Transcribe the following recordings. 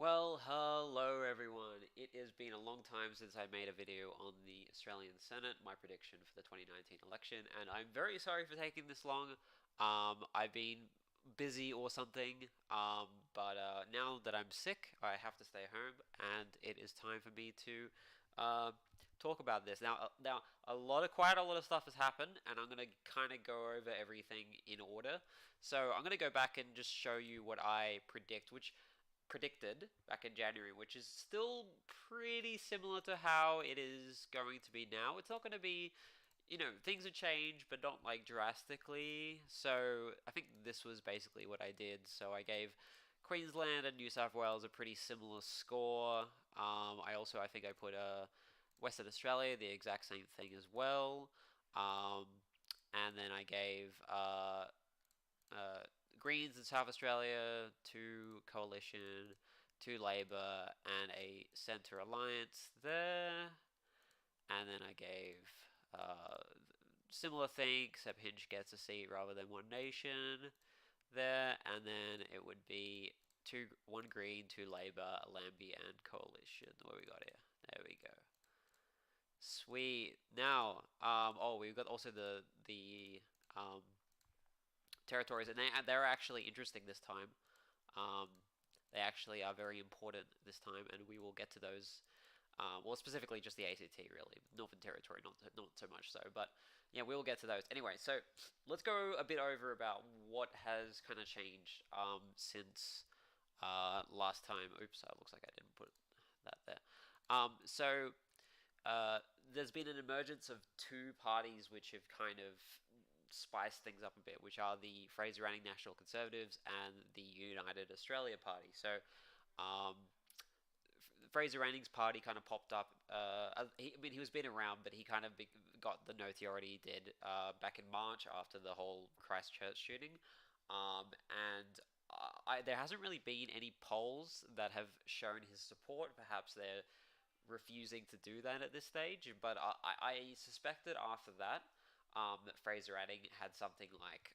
Well, hello everyone. It has been a long time since I made a video on the Australian Senate, my prediction for the 2019 election, and I'm very sorry for taking this long. I've been busy or something, but now that I'm sick, I have to stay home, and it is time for me to uh, talk about this. Now, quite a lot of stuff has happened, and I'm gonna kind of go over everything in order. So I'm gonna go back and just show you what I which predicted back in January, which is still pretty similar to how it is going to be now. It's not going to be, things have changed, but not like drastically. So I think this was basically what I did. So I gave Queensland and New South Wales a pretty similar score. I think I put Western Australia the exact same thing as well. Um, and then I gave uh, Greens in South Australia, to Coalition, to Labor, and a Centre Alliance there. And then I gave similar thing, except Hinge gets a seat rather than One Nation there. And then it would be one Green, two Labor, Lambie, and Coalition. What we got here? There we go. Sweet. Now, we've got also the territories, and they're actually interesting this time. Um, they actually are very important this time, and we will get to those. Well, specifically just the ACT, really. Northern Territory, not so much so, but yeah, we'll get to those. Anyway, so let's go a bit over about what has kind of changed since last time. Oops, it looks like I didn't put that there. There's been an emergence of two parties which have kind of spiced things up a bit, which are the Fraser Anning National Conservatives and the United Australia Party. Um, Fraser Anning's party kind of popped up. He was been around, but he kind of got the notoriety he did back in March after the whole Christchurch shooting. There hasn't really been any polls that have shown his support. Perhaps they're refusing to do that at this stage, but I suspected after that Fraser Anning had something like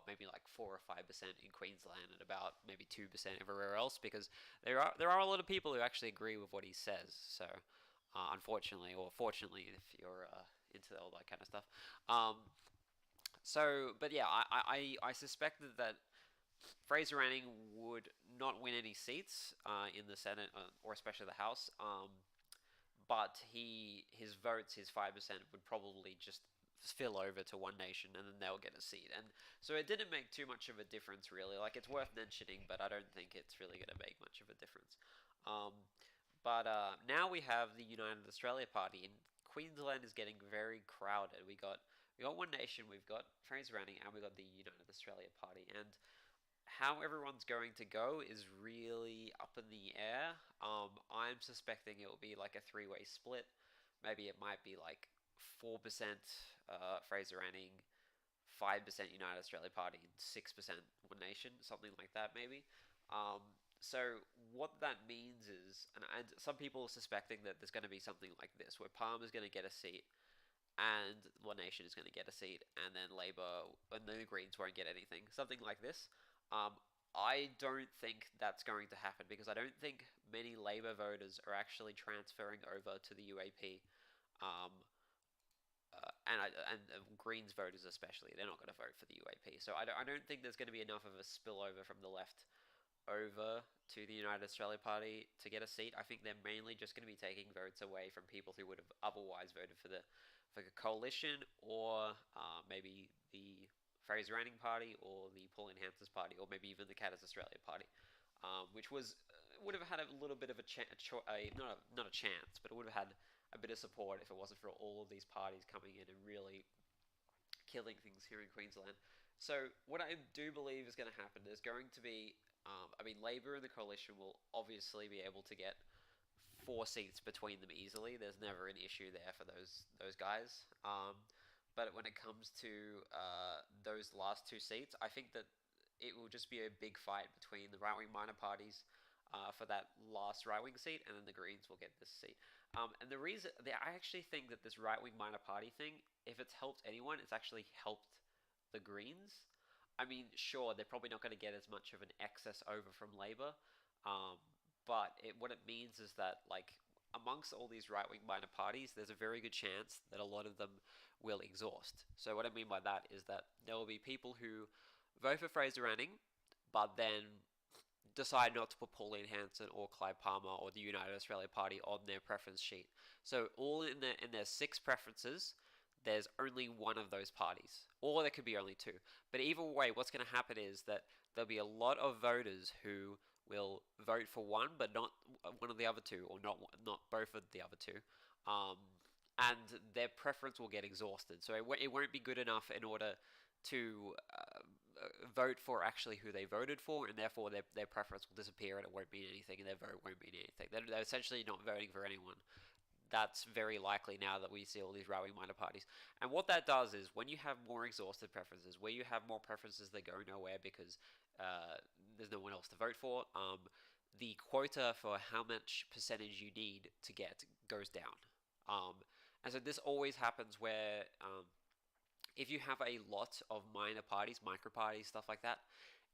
maybe like 4 or 5% in Queensland and about maybe 2% everywhere else because there are a lot of people who actually agree with what he says. So unfortunately or fortunately, if you're into all that kind of stuff. But yeah, I suspected that Fraser Anning would not win any seats in the Senate or especially the House. But his votes, his 5%, would probably just spill over to One Nation, and then they'll get a seat. And so it didn't make too much of a difference, really. Like it's worth mentioning, but I don't think it's really going to make much of a difference. Um, but now we have the United Australia Party, and Queensland is getting very crowded. We got One Nation, we've got Fraser Anning, and we got the United Australia Party, and how everyone's going to go is really up in the air. I'm suspecting it will be like a three-way split. Maybe it might be like 4% Fraser Anning, 5% United Australia Party, and 6% One Nation, something like that, maybe. So what that means is, and some people are suspecting that there's going to be something like this, where Palmer's going to get a seat, and One Nation is going to get a seat, and then Labor and the Greens won't get anything. Something like this. Um, I don't think that's going to happen because I don't think many Labor voters are actually transferring over to the UAP. Um, and Greens voters especially, they're not going to vote for the UAP. So I don't think there's going to be enough of a spillover from the left over to the United Australia Party to get a seat. I think they're mainly just going to be taking votes away from people who would have otherwise voted for the coalition or maybe the Fraser Anning Party or the Pauline Hanson's Party or maybe even the Katters Australia Party, which would have had a little bit of not a chance, but it would have had a bit of support if it wasn't for all of these parties coming in and really killing things here in Queensland. So what I do believe is going to happen is going to be, Labor and the coalition will obviously be able to get 4 seats between them easily. There's never an issue there for those guys. But when it comes to those last 2 seats, I think that it will just be a big fight between the right wing minor parties for that last right wing seat, and then the Greens will get this seat. And I actually think that this right wing minor party thing, if it's helped anyone, it's actually helped the Greens. I mean, sure, they're probably not going to get as much of an excess over from Labor, um, but what it means is that like amongst all these right-wing minor parties, there's a very good chance that a lot of them will exhaust. So what I mean by that is that there will be people who vote for Fraser Anning, but then decide not to put Pauline Hanson or Clive Palmer or the United Australia Party on their preference sheet. So all in their six preferences, there's only one of those parties, or there could be only two. But either way, what's going to happen is that there'll be a lot of voters who will vote for one, but not one of the other two, or not both of the other two. Um, and their preference will get exhausted. So it won't be good enough in order to vote for actually who they voted for, and therefore their preference will disappear and it won't mean anything, and their vote won't mean anything. They're essentially not voting for anyone. That's very likely now that we see all these right-wing minor parties. And what that does is when you have more exhausted preferences, where you have more preferences that go nowhere because there's no one else to vote for, the quota for how much percentage you need to get goes down. And so this always happens where if you have a lot of minor parties, micro parties, stuff like that,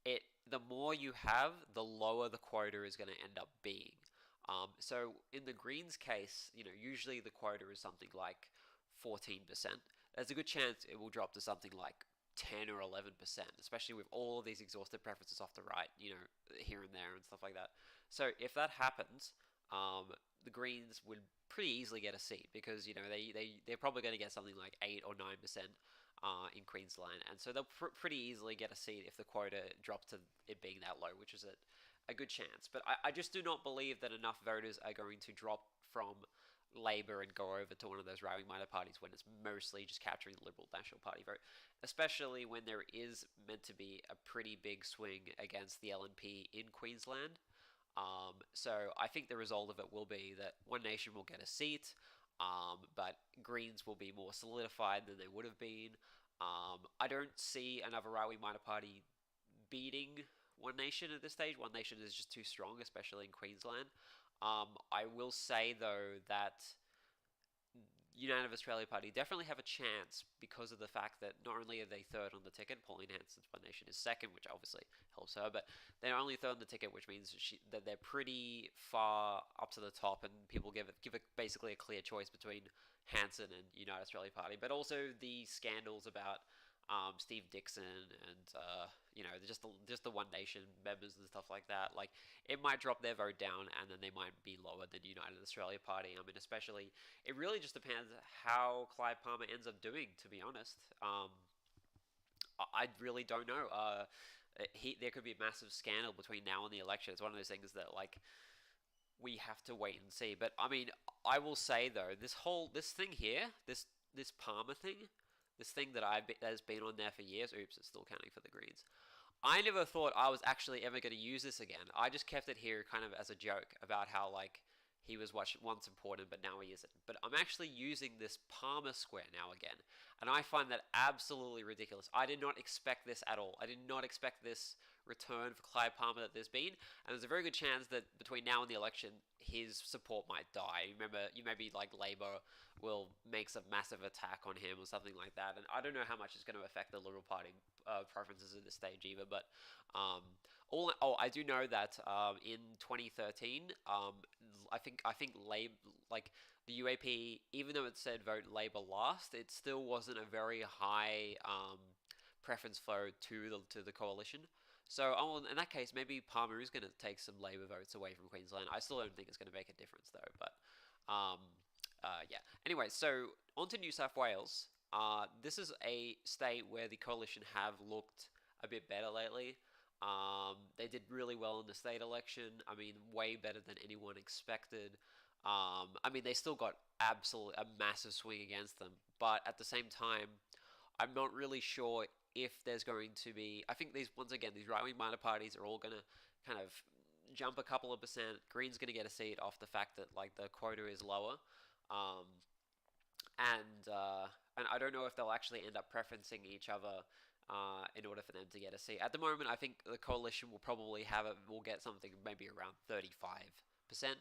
the more you have, the lower the quota is going to end up being. So in the Greens case, usually the quota is something like 14%. There's a good chance it will drop to something like 10 or 11%, especially with all of these exhausted preferences off the right, here and there and stuff like that. So if that happens, the Greens would pretty easily get a seat because, they're probably going to get something like 8 or 9% in Queensland. And so they'll pretty easily get a seat if the quota drops to it being that low, which is a good chance. But I just do not believe that enough voters are going to drop from Labor and go over to one of those right-wing minor parties when it's mostly just capturing the Liberal National Party vote, especially when there is meant to be a pretty big swing against the LNP in Queensland. So I think the result of it will be that One Nation will get a seat, but Greens will be more solidified than they would have been. I don't see another right-wing minor party beating One Nation at this stage. One Nation is just too strong, especially in Queensland. I will say, though, that United Australia Party definitely have a chance because of the fact that not only are they third on the ticket, Pauline Hanson's One Nation is second, which obviously helps her, but they're only third on the ticket, which means that they're pretty far up to the top, and people give it basically a clear choice between Hanson and United Australia Party. But also the scandals about Steve Dixon and just the One Nation members and stuff like that. Like, it might drop their vote down, and then they might be lower than United Australia Party. I mean, especially, it really just depends how Clive Palmer ends up doing, to be honest. I really don't know. There could be a massive scandal between now and the election. It's one of those things that, like, we have to wait and see. But I mean, I will say though, this thing here, this Palmer thing, this thing that has been on there for years. Oops, it's still counting for the Greens. I never thought I was actually ever going to use this again. I just kept it here kind of as a joke about how, like, he was once important, but now he isn't. But I'm actually using this Palmer square now again, and I find that absolutely ridiculous. I did not expect this at all. I did not expect this return for Clive Palmer that there's been, and there's a very good chance that between now and the election, his support might die. Maybe like Labor will make some massive attack on him or something like that, and I don't know how much it's going to affect the Liberal Party preferences at this stage either. But I do know that in 2013, I think Labor, like the UAP, even though it said vote Labor last, it still wasn't a very high preference flow to the coalition. So, in that case, maybe Palmer is going to take some Labor votes away from Queensland. I still don't think it's going to make a difference, though. But, yeah. Anyway, so on to New South Wales. This is a state where the coalition have looked a bit better lately. They did really well in the state election. I mean, way better than anyone expected. I mean, they still got a massive swing against them. But at the same time, I'm not really sure if there's going to be... I think these right-wing minor parties are all going to kind of jump a couple of percent. Green's going to get a seat off the fact that, like, the quota is lower. And I don't know if they'll actually end up preferencing each other in order for them to get a seat. At the moment, I think the coalition will probably will get something maybe around 35%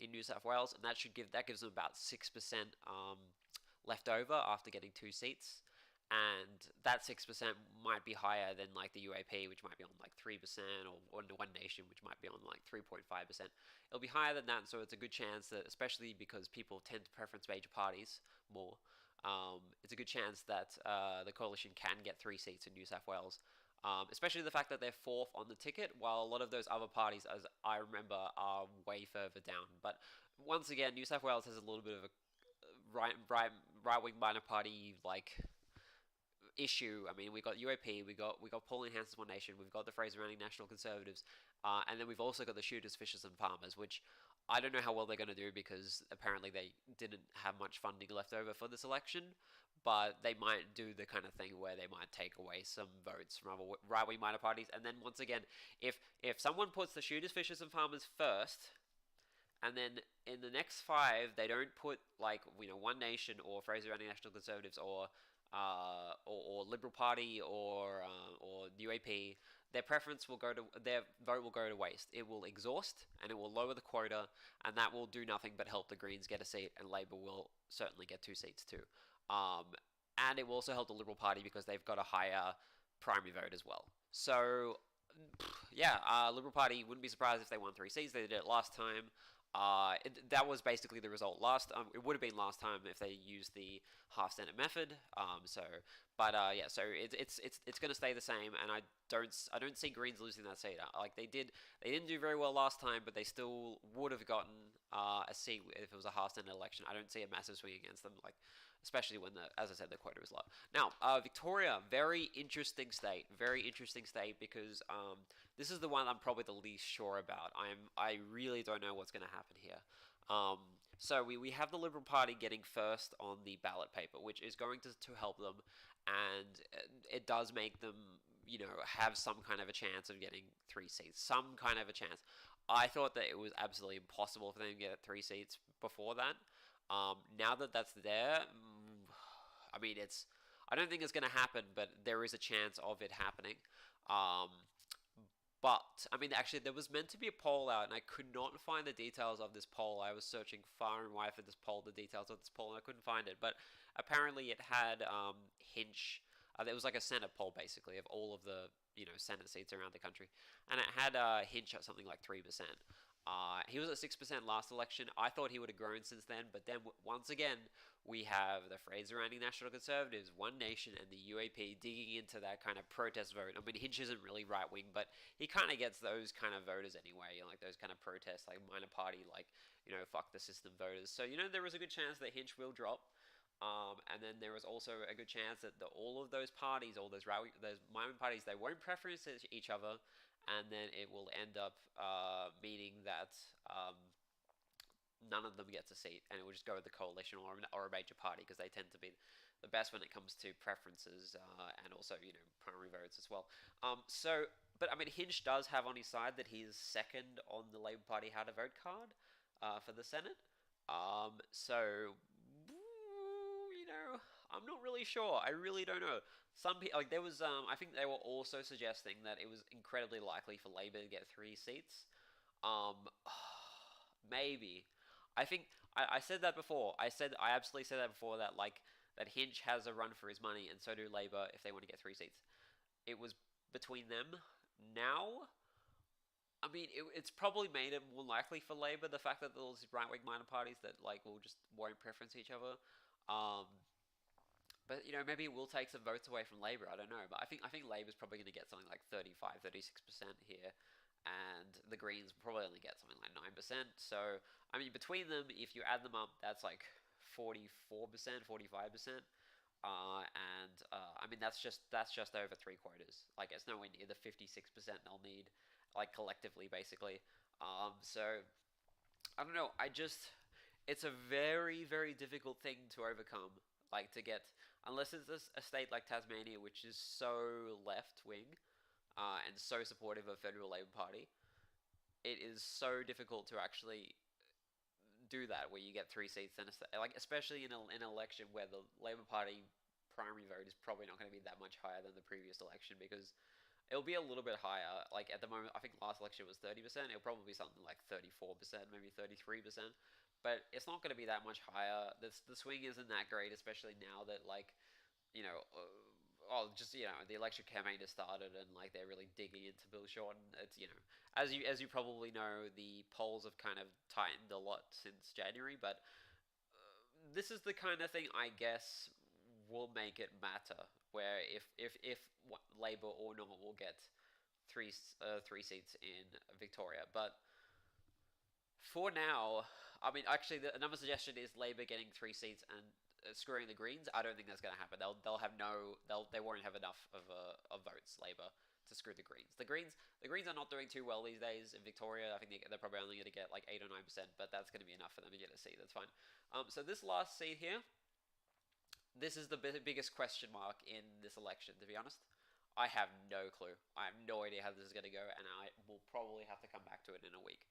in New South Wales, and that gives them about 6% left over after getting 2 seats. and that 6% might be higher than like the UAP, which might be on like 3%, or the One Nation, which might be on like 3.5%. It'll be higher than that, so it's a good chance that, especially because people tend to preference major parties more, it's a good chance that the coalition can get 3 seats in New South Wales. Especially the fact that they're fourth on the ticket, while a lot of those other parties, as I remember, are way further down. But once again, New South Wales has a little bit of a right wing minor party like issue. I mean, we got UAP, we got Pauline Hanson's One Nation, we've got the Fraser Anning National Conservatives, and then we've also got the Shooters, Fishers, and Farmers, which I don't know how well they're going to do because apparently they didn't have much funding left over for this election. But they might do the kind of thing where they might take away some votes from other right-wing minor parties, and then once again, if someone puts the Shooters, Fishers, and Farmers first, and then in the next five they don't put like One Nation or Fraser Anning National Conservatives or Liberal Party or UAP, their vote will go to waste. It will exhaust and it will lower the quota, and that will do nothing but help the Greens get a seat, and Labor will certainly get 2 seats too. Um, and it will also help the Liberal Party because they've got a higher primary vote as well. So yeah, Liberal Party wouldn't be surprised if they won 3 seats. They did it last time. That was basically the result last. It would have been last time if they used the half Senate method. Yeah. So it's going to stay the same, and I don't see Greens losing that seat. Like they didn't do very well last time, but they still would have gotten a seat if it was a half Senate election. I don't see a massive swing against them. Like especially when as I said, the quota is low. Now, Victoria, very interesting state because this is the one I'm probably the least sure about. I really don't know what's going to happen here. So we have the Liberal Party getting first on the ballot paper, which is going to help them, and it does make them, have some kind of a chance of getting 3 seats, some kind of a chance. I thought that it was absolutely impossible for them to get 3 seats before that. Now that that's there, I mean, I don't think it's going to happen, but there is a chance of it happening. But, I mean, actually, there was meant to be a poll out, and I could not find the details of this poll. I was searching far and wide for this poll, the details of this poll, and I couldn't find it. But apparently it had Hinch. There was like a Senate poll, basically, of all of the, Senate seats around the country. And it had Hinch at something like 3%. He was at 6% last election. I thought he would have grown since then, but then once again, we have the Fraser Anning National Conservatives, One Nation, and the UAP digging into that kind of protest vote. I mean, Hinch isn't really right wing, but he kind of gets those kind of voters anyway, like those kind of protests, like minor party, like fuck the system voters. So there was a good chance that Hinch will drop. And then there was also a good chance that all of those parties, all those minor parties, they won't preference each other, and then it will end up meaning that none of them gets a seat, and it will just go with the coalition or a major party because they tend to be the best when it comes to preferences and also primary votes as well. But I mean, Hinch does have on his side that he's second on the Labor Party how to vote card for the Senate. So I'm not really sure. I really don't know. Some people, like there was, I think they were also suggesting that it was incredibly likely for Labor to get 3 seats. Um, Maybe. I think I said that before. I absolutely said that before that Hinch has a run for his money, and so do Labor if they want to get 3 seats. It was between them. Now, I mean, it's probably made it more likely for Labor, the fact that there's right-wing minor parties that won't preference each other. Um, but maybe it will take some votes away from Labor. I don't know, but I think Labor's probably going to get something like 35, 36% here, and the Greens will probably only get something like 9%. So I mean, between them, if you add them up, that's like 44%, 45%. I mean that's just over 3 quarters. Like it's nowhere near the 56% they'll need, like collectively, basically. So I don't know. It's a very, very difficult thing to overcome. Like to get, unless it's a state like Tasmania, which is so left wing, and so supportive of Federal Labor Party, it is so difficult to actually do that where you get 3 seats in like especially in an election where the Labor Party primary vote is probably not going to be that much higher than the previous election because it'll be a little bit higher. Like at the moment, I think last election was 30%. It'll probably be something like 34%, maybe 33%. But it's not going to be that much higher. The swing isn't that great, especially now that you know, oh, just the election campaign has started and like they're really digging into Bill Shorten. It's as you probably know, the polls have kind of tightened a lot since January, but this is the kind of thing I guess will make it matter. Where if Labour or not will get three seats in Victoria, but for now, I mean, actually, another suggestion is Labour getting three seats and screwing the Greens. I don't think that's going to happen. They'll have they won't have enough of votes Labour to screw the Greens. The Greens are not doing too well these days in Victoria. I think they're probably only going to get like 8 or 9%, but that's going to be enough for them to get a seat. That's fine. So this last seat here, this is the biggest question mark in this election. To be honest, I have no clue. I have no idea how this is going to go, and I will probably have to come back to it in a week.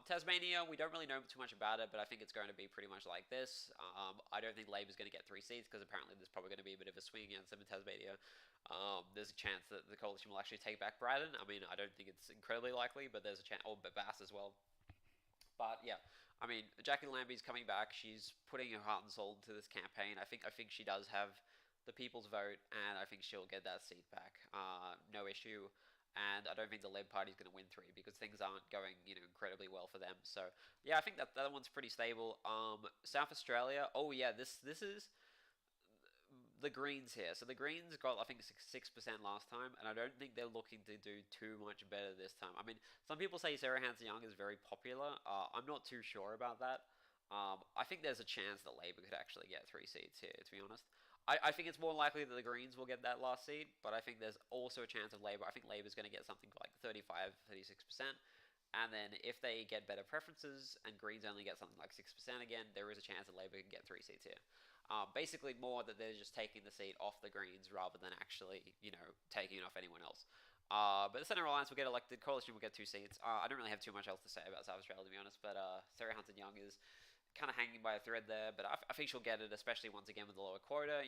Tasmania, we don't really know too much about it, but I think it's going to be pretty much like this. I don't think Labor's going to get three seats because apparently there's probably going to be a bit of a swing against them in Tasmania. There's a chance that the coalition will actually take back Braddon. I mean, I don't think it's incredibly likely, but there's a chance, or Bass as well. But yeah, I mean, Jackie Lambie's coming back. She's putting her heart and soul into this campaign. I think she does have the people's vote, and I think she'll get that seat back. No issue. And I don't think the Lib Party is going to win three because things aren't going, incredibly well for them. So yeah, I think that one's pretty stable. South Australia. Oh yeah, this is the Greens here. So the Greens got I think 6% last time, and I don't think they're looking to do too much better this time. I mean, some people say Sarah Hanson-Young is very popular. I'm not too sure about that. I think there's a chance that Labor could actually get three seats here. To be honest, I think it's more likely that the Greens will get that last seat, but I think there's also a chance of Labor. I think Labor's going to get something like 35, 36%. And then if they get better preferences and Greens only get something like 6% again, there is a chance that Labor can get three seats here. Basically, more that they're just taking the seat off the Greens rather than actually, taking it off anyone else. But the Centre Alliance will get elected. Coalition will get two seats. I don't really have too much else to say about South Australia, to be honest. But Sarah Hanson-Young is kind of hanging by a thread there. But I think she'll get it, especially once again with the lower quota.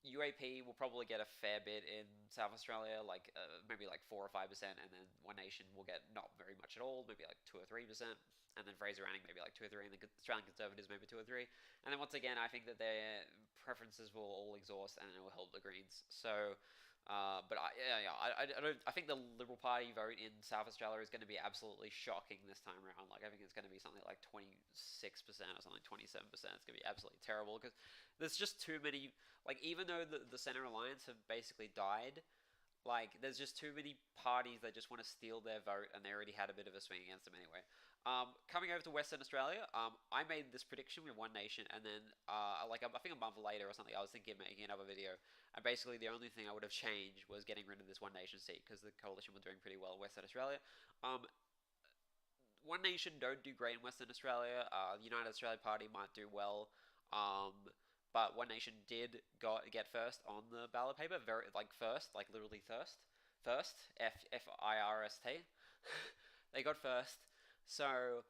UAP will probably get a fair bit in South Australia, like maybe like 4 or 5%, and then One Nation will get not very much at all, maybe like 2 or 3%, and then Fraser Anning maybe like 2 or 3, and the Australian Conservatives maybe 2 or 3, and then once again I think that their preferences will all exhaust, and it will help the Greens. So, but I don't. I think the Liberal Party vote in South Australia is going to be absolutely shocking this time around. Like I think it's going to be something like 26% or something, 27%. It's going to be absolutely terrible because there's just too many. Like even though the Centre Alliance have basically died, like there's just too many parties that just want to steal their vote, and they already had a bit of a swing against them anyway. Coming over to Western Australia, I made this prediction with One Nation, and then like I think a month later or something, I was thinking of making another video, and basically the only thing I would have changed was getting rid of this One Nation seat because the coalition were doing pretty well in Western Australia. Um, One Nation don't do great in Western Australia. The United Australia Party might do well, um, but One Nation did get first on the ballot paper, very like first, like literally first FIRST. They got first, so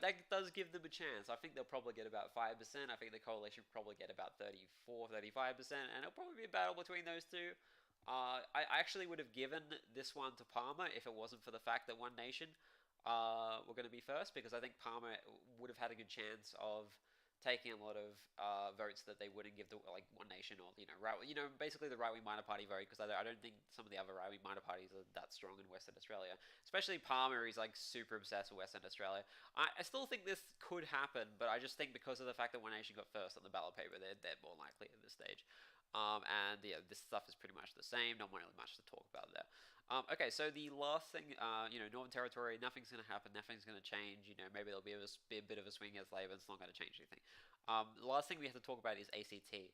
that does give them a chance. I think they'll probably get about 5%. I think the coalition will probably get about 34, 35%, and it'll probably be a battle between those two. I actually would have given this one to Palmer if it wasn't for the fact that One Nation were going to be first, because I think Palmer would have had a good chance of taking a lot of votes that they wouldn't give to like One Nation or basically the right wing minor party vote, because I don't think some of the other right wing minor parties are that strong in Western Australia. Especially Palmer, he's like super obsessed with Western Australia. I still think this could happen, but I just think because of the fact that One Nation got first on the ballot paper, they're more likely at this stage. And yeah, this stuff is pretty much the same. Not really much to talk about there. Okay, so the last thing, Northern Territory, nothing's going to happen, nothing's going to change. Maybe there'll be a bit of a swing against Labor. It's not going to change anything. The last thing we have to talk about is ACT,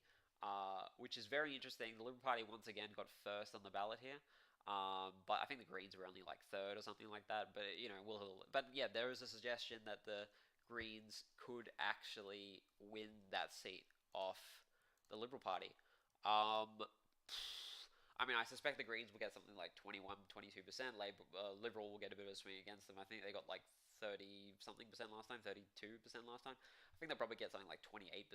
which is very interesting. The Liberal Party once again got first on the ballot here. But I think the Greens were only like third or something like that. But but yeah, there is a suggestion that the Greens could actually win that seat off the Liberal Party. Um, I mean, I suspect the Greens will get something like 21, 22%. Liberal will get a bit of a swing against them. I think they got like 30 something percent last time, 32% last time. I think they'll probably get something like 28%,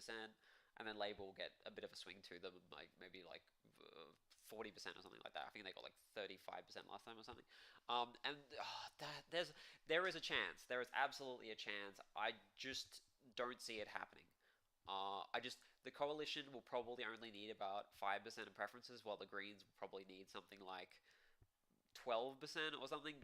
and then Labor will get a bit of a swing to them, like maybe like 40% or something like that. I think they got like 35% last time or something. And there is a chance. There is absolutely a chance. I just don't see it happening. The coalition will probably only need about 5% of preferences, while the Greens will probably need something like 12% or something,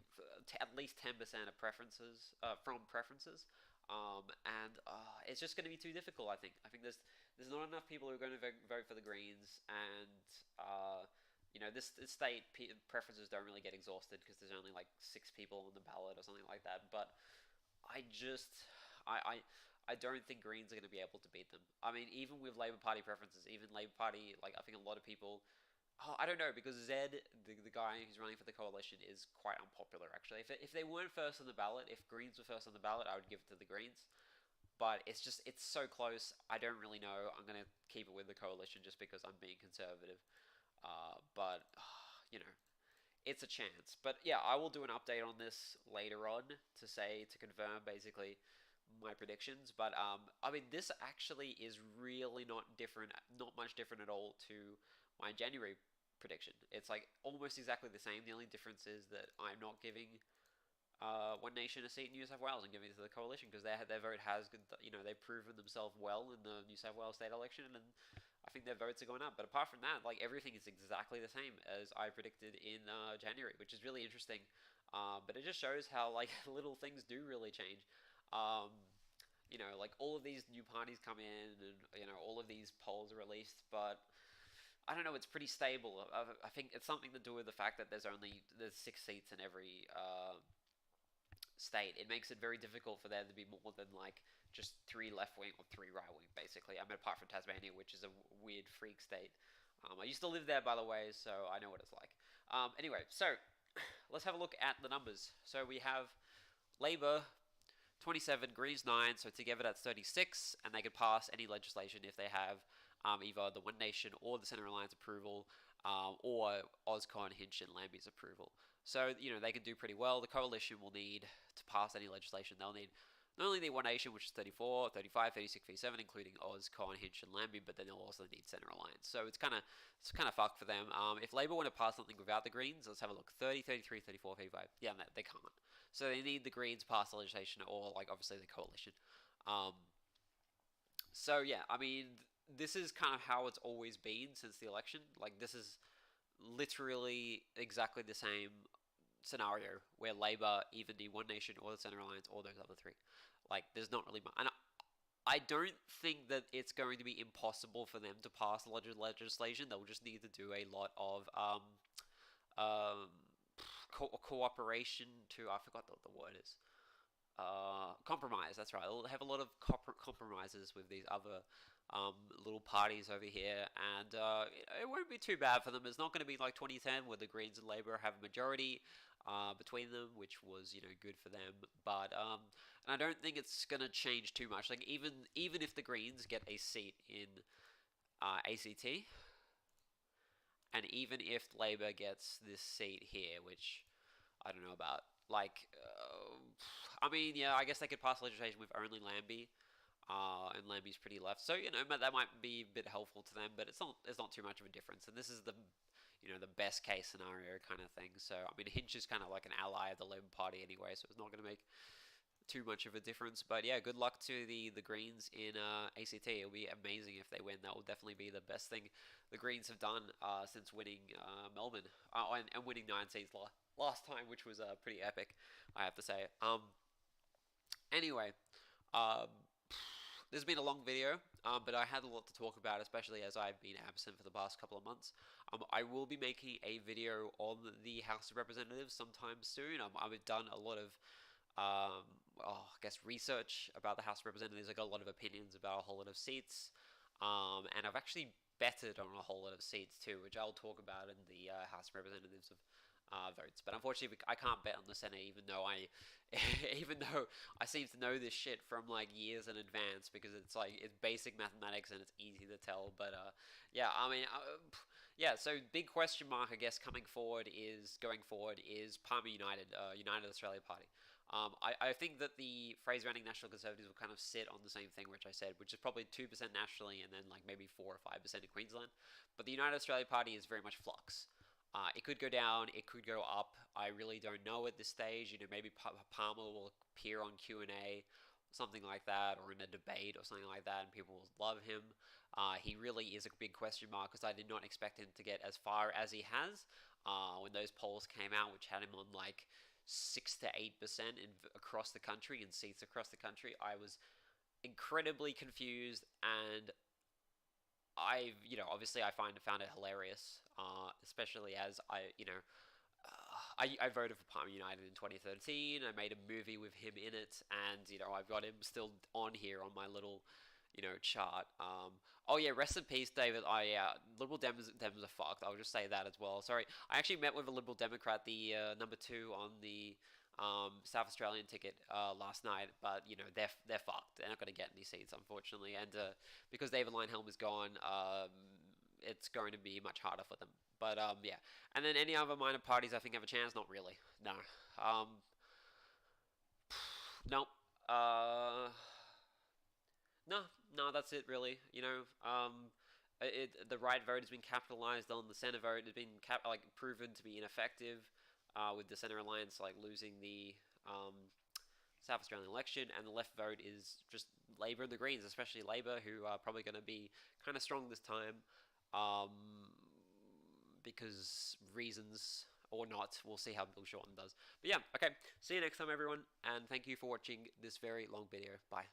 at least 10% of preferences from preferences. And it's just going to be too difficult. I think there's not enough people who are going to vote for the Greens, and this state preferences don't really get exhausted because there's only like 6 people on the ballot or something like that. But I just I don't think Greens are going to be able to beat them. I mean, even with Labour Party preferences, even Labour Party, like I think a lot of people. Oh, I don't know, because Zed, the guy who's running for the coalition, is quite unpopular actually. If they weren't first on the ballot, if Greens were first on the ballot, I would give it to the Greens. But it's so close. I don't really know. I'm gonna keep it with the coalition just because I'm being conservative. But it's a chance. But yeah, I will do an update on this later on to confirm basically my predictions. But I mean, this actually is really not different, not much different at all to my January prediction. It's like almost exactly the same. The only difference is that I'm not giving One Nation a seat in New South Wales and giving it to the coalition because their vote has, they've proven themselves well in the New South Wales state election, and I think their votes are going up. But apart from that, like everything is exactly the same as I predicted in January, which is really interesting. But it just shows how like little things do really change. Um, like all of these new parties come in, and all of these polls are released, but I don't know. It's pretty stable. I think it's something to do with the fact that there's 6 seats in every state. It makes it very difficult for there to be more than like just 3 left wing or 3 right wing, basically. I mean, apart from Tasmania, which is a weird freak state. I used to live there, by the way, so I know what it's like. Anyway, so let's have a look at the numbers. So we have Labor 27, Greens 9, so together that's 36, and they could pass any legislation if they have either the One Nation or the Centre Alliance approval, or Ozcon, Hinch, and Lambie's approval. So, they can do pretty well. The coalition will need to pass any legislation. They'll need not only the One Nation, which is 34, 35, 36, 37, including Ozcon, Hinch, and Lambie, but then they'll also need Centre Alliance. So it's kind of fucked for them. If Labor want to pass something without the Greens, let's have a look. 30, 33, 34, 35. Yeah, no, they can't. So they need the Greens pass the legislation, or like obviously the coalition. Um, so yeah, I mean, this is kind of how it's always been since the election. Like this is literally exactly the same scenario where Labor either need One Nation or the Centre Alliance or those other three. Like there's not really much, and I don't think that it's going to be impossible for them to pass legislation. They'll just need to do a lot of um, cooperation to, I forgot what the word is. Compromise. That's right. They'll have a lot of compromises with these other little parties over here, and it won't be too bad for them. It's not going to be like 2010 where the Greens and Labor have a majority between them, which was good for them. But and I don't think it's going to change too much. Like even if the Greens get a seat in ACT, and even if Labor gets this seat here, which I don't know about, like, I mean, yeah, I guess they could pass legislation with only Lambie, and Lambie's pretty left, so that might be a bit helpful to them, but it's not too much of a difference, and this is the best case scenario kind of thing. So I mean, Hinch is kind of like an ally of the Labour Party anyway, so it's not going to make too much of a difference. But yeah, good luck to the Greens in ACT. It'll be amazing if they win. That will definitely be the best thing the Greens have done since winning Melbourne, and winning 9 seats last time, which was pretty epic, I have to say. Anyway, um, this has been a long video, but I had a lot to talk about, especially as I've been absent for the past couple of months. I will be making a video on the House of Representatives sometime soon. I've done a lot of I guess research about the House of Representatives. I got a lot of opinions about a whole lot of seats, and I've actually betted on a whole lot of seats too, which I'll talk about in the House of Representatives votes. But unfortunately, I can't bet on the Senate, even though even though I seem to know this shit from like years in advance, because it's basic mathematics and it's easy to tell. But yeah, I mean, yeah. So big question mark, I guess, going forward is Palmer United, United Australia Party. I think that the Fraser-Anning National Conservatives will kind of sit on the same thing, which I said, which is probably 2% nationally and then like maybe 4 or 5% in Queensland. But the United Australia Party is very much flux. It could go down, it could go up. I really don't know at this stage. Maybe Palmer will appear on Q&A, something like that, or in a debate or something like that, and people will love him. He really is a big question mark because I did not expect him to get as far as he has. When those polls came out, which had him on like 6 to 8% across the country in seats across the country, I was incredibly confused, and obviously I found it hilarious, especially as I voted for Palmer United in 2013. I made a movie with him in it, and I've got him still on here on my little chart. Oh yeah, rest in peace, David. Yeah, Liberal Dems are fucked. I'll just say that as well. Sorry, I actually met with a Liberal Democrat, the number 2 on the South Australian ticket last night, but they're fucked. They're not going to get any seats, unfortunately, and because David Leyonhjelm is gone, it's going to be much harder for them. But yeah, and then any other minor parties I think have a chance? Not really. No. Um, no. No, no, that's it really. The right vote has been capitalized on. The center vote has been proven to be ineffective, with the center alliance losing the South Australian election, and the left vote is just Labor and the Greens, especially Labor, who are probably going to be kind of strong this time, um, because reasons or not. We'll see how Bill Shorten does. But yeah, okay. See you next time, everyone, and thank you for watching this very long video. Bye.